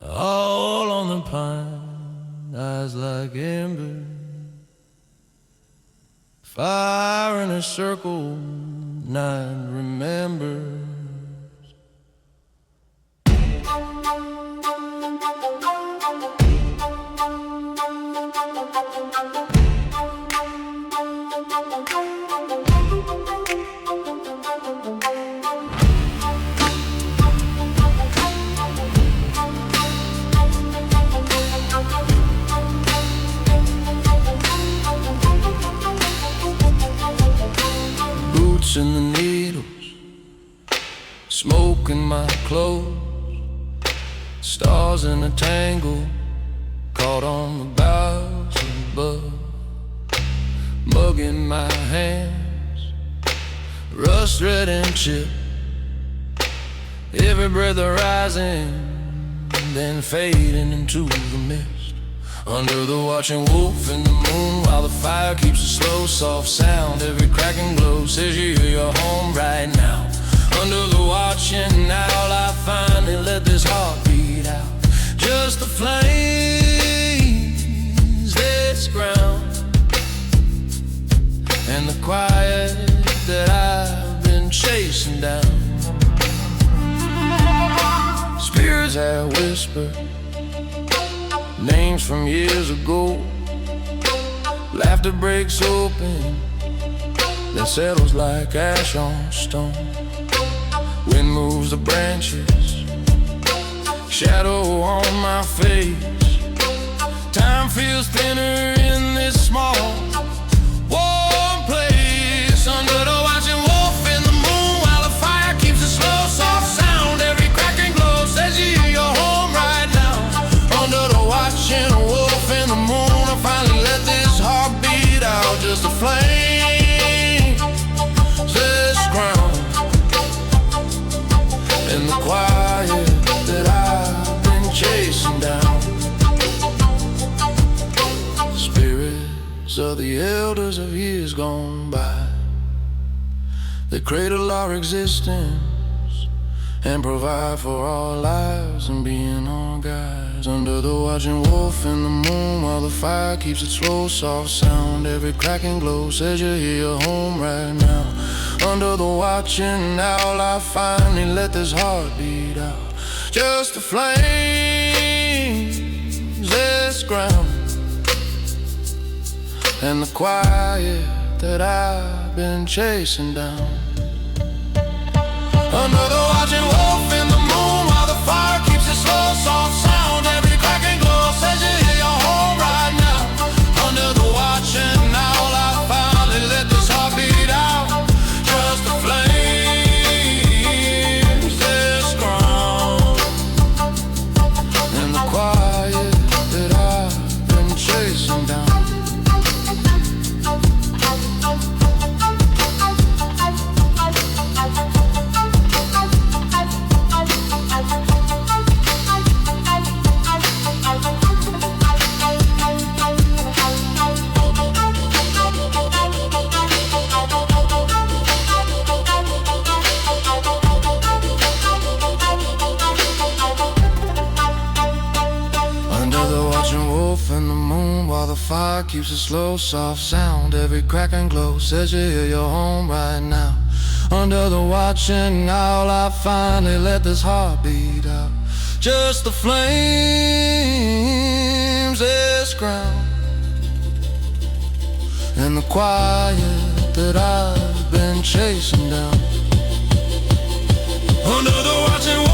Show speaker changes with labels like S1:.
S1: all on the pine, eyes like embers, fire in a circle, night remembers. Boots in the needles, smoke in my clothes, stars in a tangle, caught on the boughs above. Mug in my hands, rust red and chip, every breath rising, then fading into the mist. Under the watching wolf in the moon, while the fire keeps a slow, soft sound. Every crack and glow says you're home right now. Under the watching owl, I finally let this heart beat out. Just the flames, this ground, and the quiet that I've been chasing down. Spirits that whisper names from years ago. Laughter breaks open, then settles like ash on stone. Wind moves the branches, shadow on my face. Time feels thinner in this small, warm place. Under the watching wolf in the moon, while the fire keeps a slow, soft sound. Every crack and glow says you're home right now. Under the watching wolf in the moon, I finally let this heart beat out. Just a flame, this ground, in the quiet that I've been chasing down. Spirits of the elders of years gone by, they cradle our existence and provide for our lives and being our guides. Under the watching wolf in the moon, while the fire keeps its slow, soft sound. Every crack and glow says you're home right now. Under the watching owl, I finally let this heart beat out. Just the flames, this ground, and the quiet that I've been chasing down. Under the watching wolf in the moon, while the fire keeps its slow, soft sound. Every crack and glow says you're home right now. Under the watching owl, I finally let this heart beat out. Just the flames, this ground, and the quiet that I've been chasing down. In the moon, while the fire keeps a slow, soft sound. Every crack and glow says you're home right now. Under the watching owl, I finally let this heart beat out. Just the flames, this ground, and the quiet that I've been chasing down. Under the watching